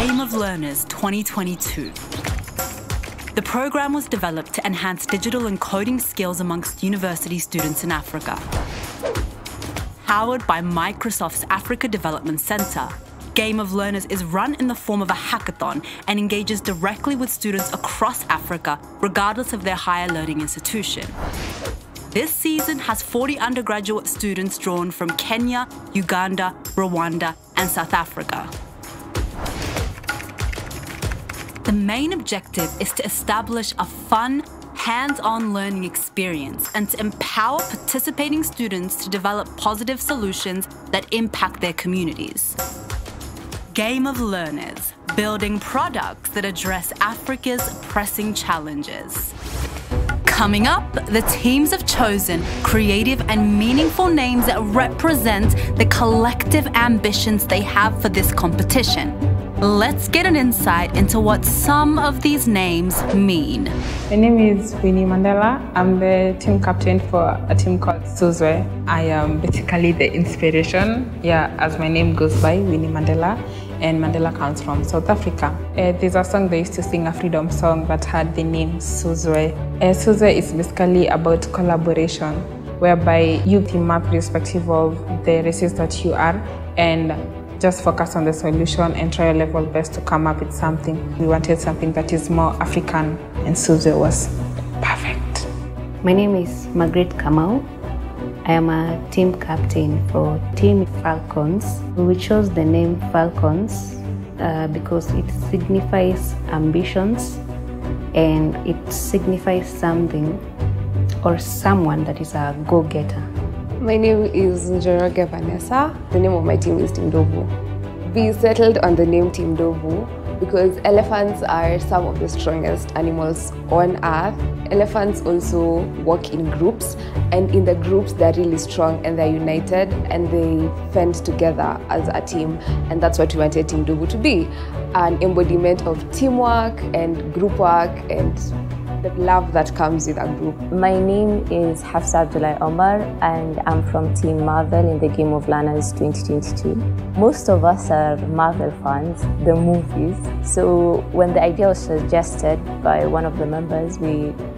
Game of Learners 2022. The program was developed to enhance digital and coding skills amongst university students in Africa. Powered by Microsoft's Africa Development Center, Game of Learners is run in the form of a hackathon and engages directly with students across Africa, regardless of their higher learning institution. This season has 40 undergraduate students drawn from Kenya, Uganda, Rwanda, and South Africa. The main objective is to establish a fun, hands-on learning experience and to empower participating students to develop positive solutions that impact their communities. Game of Learners, building products that address Africa's pressing challenges. Coming up, the teams have chosen creative and meaningful names that represent the collective ambitions they have for this competition. Let's get an insight into what some of these names mean. My name is Winnie Mandela. I'm the team captain for a team called Suzwe. I am basically the inspiration, as my name goes by, Winnie Mandela. And Mandela comes from South Africa. There's a song they used to sing, a freedom song that had the name Suzwe. Suzwe is basically about collaboration, whereby you team up irrespective of the races that you are and just focus on the solution and try your level best to come up with something. We wanted something that is more African, and Suzwe was perfect. My name is Margaret Kamau. I am a team captain for Team Falcons. We chose the name Falcons because it signifies ambitions and it signifies something or someone that is a go-getter. My name is Njoroge Vanessa. The name of my team is Team Ndovu. We settled on the name Team Ndovu because elephants are some of the strongest animals on earth. Elephants also work in groups, and in the groups they're really strong and they're united and they fend together as a team, and that's what we wanted Team Ndovu to be, an embodiment of teamwork and group work and the love that comes with a group. My name is Hafsa Abdullah Omar and I'm from Team Marvel in the Game of Learners 2022. Most of us are Marvel fans, the movies. So when the idea was suggested by one of the members,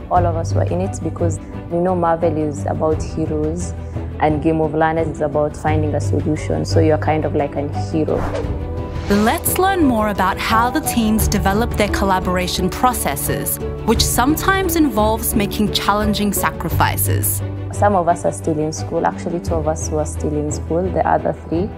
all of us were in it because we know Marvel is about heroes and Game of Learners is about finding a solution. So you're kind of like a hero. Let's learn more about how the teams develop their collaboration processes, which sometimes involves making challenging sacrifices. Some of us are still in school. Actually, 2 of us were still in school. The other 3,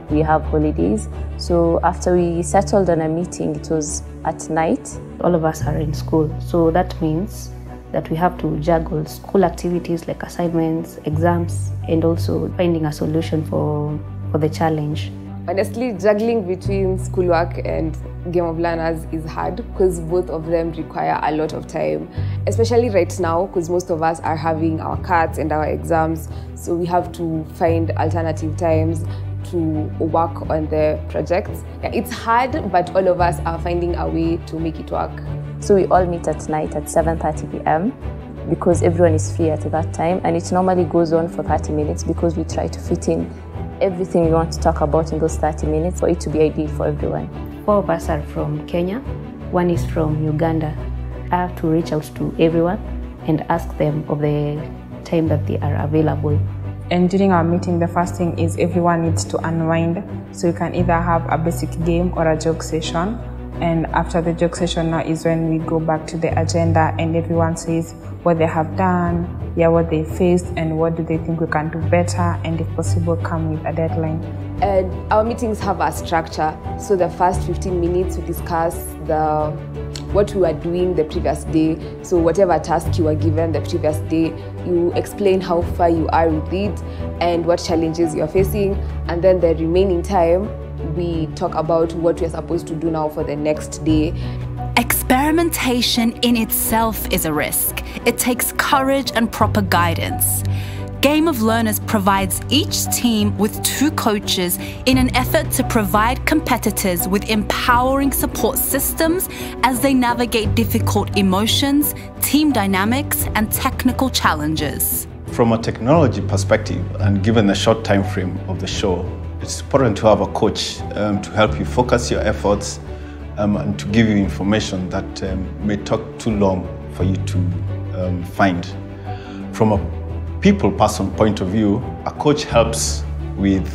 we have holidays. So after we settled on a meeting, it was at night. All of us are in school, so that means that we have to juggle school activities like assignments, exams, and also finding a solution for the challenge. Honestly, juggling between schoolwork and Game of Learners is hard because both of them require a lot of time, especially right now because most of us are having our cuts and our exams, so we have to find alternative times to work on the projects. It's hard, but all of us are finding a way to make it work. So we all meet at night at 7:30 p.m. because everyone is free at that time, and it normally goes on for 30 minutes because we try to fit in everything we want to talk about in those 30 minutes for it to be ideal for everyone. 4 of us are from Kenya, 1 is from Uganda. I have to reach out to everyone and ask them of the time that they are available. And during our meeting, the first thing is everyone needs to unwind. So you can either have a basic game or a joke session. And after the joke session now is when we go back to the agenda and everyone says what they have done, what they faced, and what do they think we can do better, and if possible, come with a deadline. And our meetings have a structure. So the first 15 minutes we discuss what we were doing the previous day. So whatever task you were given the previous day, you explain how far you are with it and what challenges you're facing. And then the remaining time, we talk about what we're supposed to do now for the next day. Experimentation in itself is a risk. It takes courage and proper guidance. Game of Learners provides each team with 2 coaches in an effort to provide competitors with empowering support systems as they navigate difficult emotions, team dynamics, and technical challenges. From a technology perspective, and given the short time frame of the show, it's important to have a coach to help you focus your efforts and to give you information that may take too long for you to find. From a people-person point of view, a coach helps with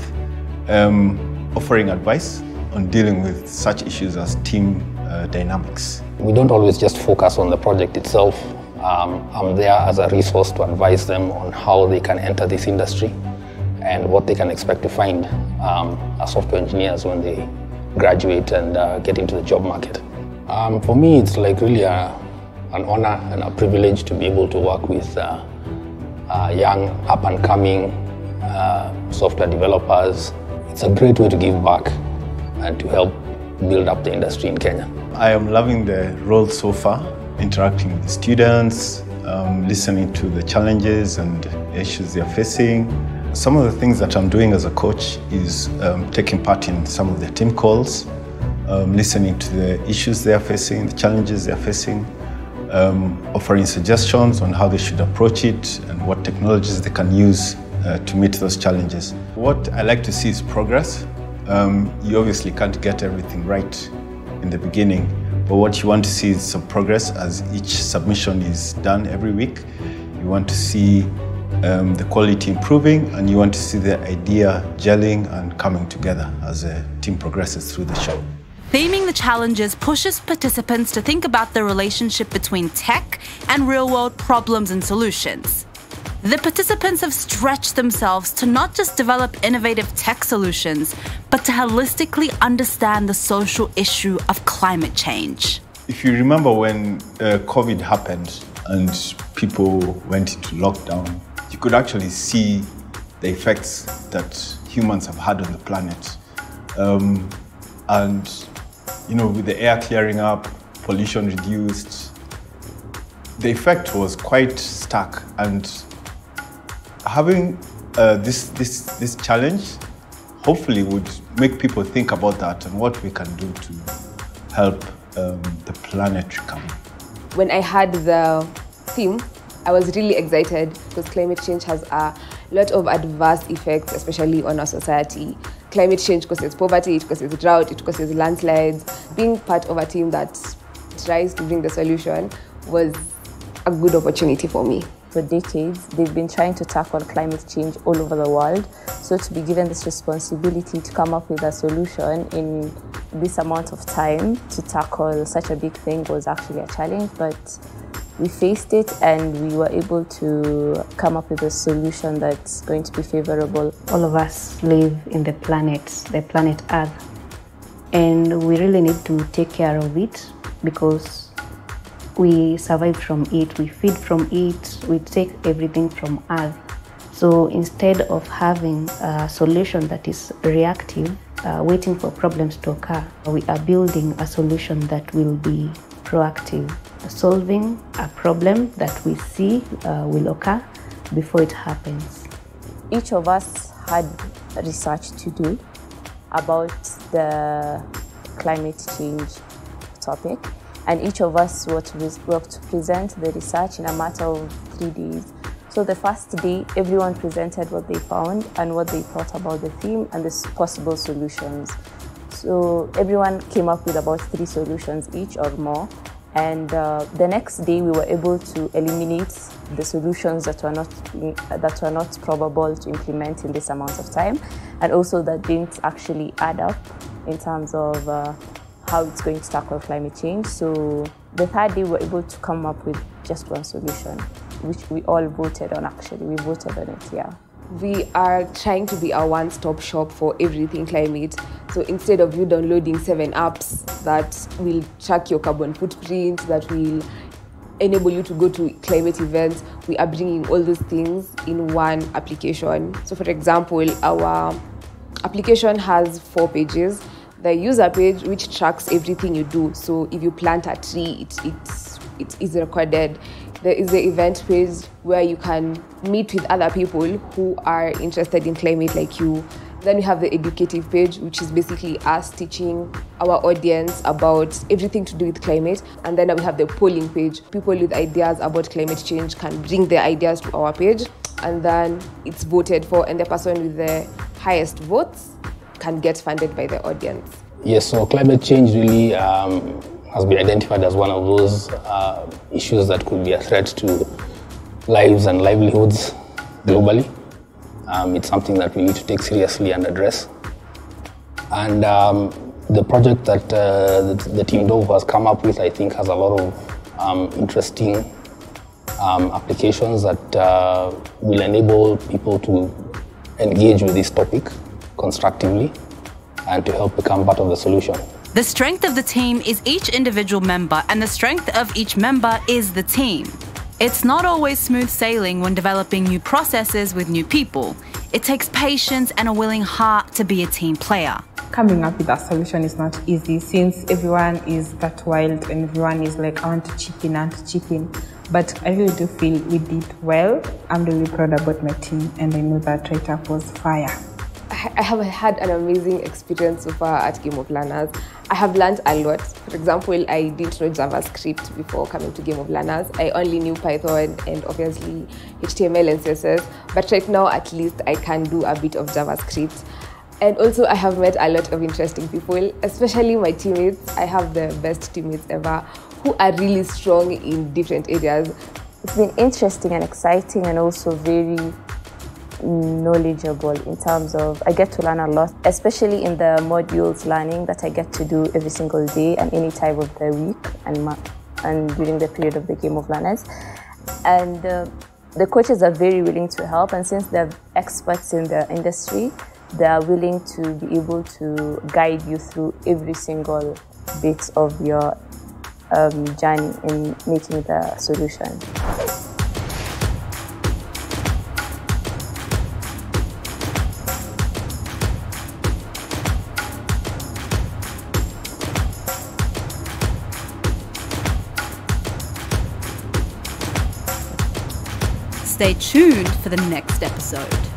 offering advice on dealing with such issues as team dynamics. We don't always just focus on the project itself. I'm there as a resource to advise them on how they can enter this industry and what they can expect to find as software engineers when they graduate and get into the job market. For me, it's like really an honor and a privilege to be able to work with young, up-and-coming software developers. It's a great way to give back and to help build up the industry in Kenya. I am loving the role so far, interacting with the students, listening to the challenges and issues they're facing. Some of the things that I'm doing as a coach is taking part in some of the team calls, listening to the issues they're facing, the challenges they're facing, offering suggestions on how they should approach it and what technologies they can use to meet those challenges. What I like to see is progress. You obviously can't get everything right in the beginning, but what you want to see is some progress as each submission is done every week. You want to see the quality improving, and you want to see the idea gelling and coming together as the team progresses through the show. Theming the challenges pushes participants to think about the relationship between tech and real-world problems and solutions. The participants have stretched themselves to not just develop innovative tech solutions, but to holistically understand the social issue of climate change. If you remember when COVID happened and people went into lockdown, you could actually see the effects that humans have had on the planet. And you know, with the air clearing up, pollution reduced, the effect was quite stark. And having this challenge hopefully would make people think about that and what we can do to help the planet recover. When I had the theme, I was really excited because climate change has a lot of adverse effects, especially on our society. Climate change causes poverty, it causes drought, it causes landslides. Being part of a team that tries to bring the solution was a good opportunity for me. For decades, they've been trying to tackle climate change all over the world. So to be given this responsibility to come up with a solution in this amount of time to tackle such a big thing was actually a challenge, but we faced it and we were able to come up with a solution that's going to be favorable. All of us live in the planet Earth, and we really need to take care of it because we survive from it, we feed from it, we take everything from Earth. So instead of having a solution that is reactive, waiting for problems to occur, we are building a solution that will be proactive, solving a problem that we see will occur before it happens. Each of us had research to do about the climate change topic, and each of us were to present the research in a matter of 3 days. So the first day, everyone presented what they found and what they thought about the theme and the possible solutions. So everyone came up with about 3 solutions each or more. And the next day, we were able to eliminate the solutions that were not probable to implement in this amount of time, and also that didn't actually add up in terms of how it's going to tackle climate change. So the third day, we were able to come up with just one solution, which we all voted on. Actually, we voted on it. Yeah. We are trying to be a one-stop shop for everything climate. So instead of you downloading 7 apps that will track your carbon footprint, that will enable you to go to climate events, we are bringing all those things in one application. So for example, our application has 4 pages. The user page, which tracks everything you do. So if you plant a tree, it is recorded. There is the event page where you can meet with other people who are interested in climate like you. Then we have the educative page, which is basically us teaching our audience about everything to do with climate. And then we have the polling page. People with ideas about climate change can bring their ideas to our page, and then it's voted for, and the person with the highest votes can get funded by the audience? Yes, so climate change really has been identified as one of those issues that could be a threat to lives and livelihoods globally. It's something that we need to take seriously and address. And the project that the Team Ndovu has come up with, I think, has a lot of interesting applications that will enable people to engage with this topic constructively and to help become part of the solution. The strength of the team is each individual member, and the strength of each member is the team. It's not always smooth sailing when developing new processes with new people. It takes patience and a willing heart to be a team player. Coming up with that solution is not easy, since everyone is that wild and everyone is like, I want to chip in. But I really do feel we did well. I'm really proud about my team, and I know that write-up was fire. I have had an amazing experience so far at Game of Learners. I have learned a lot. For example, I didn't know JavaScript before coming to Game of Learners. I only knew Python and obviously HTML and CSS. But right now, at least, I can do a bit of JavaScript. And also, I have met a lot of interesting people, especially my teammates. I have the best teammates ever who are really strong in different areas. It's been interesting and exciting, and also very knowledgeable in terms of I get to learn a lot, especially in the modules learning that I get to do every single day and any time of the week and during the period of the Game of Learners. And the coaches are very willing to help, and since they're experts in the industry, they are willing to be able to guide you through every single bit of your journey in meeting the solution. Stay tuned for the next episode.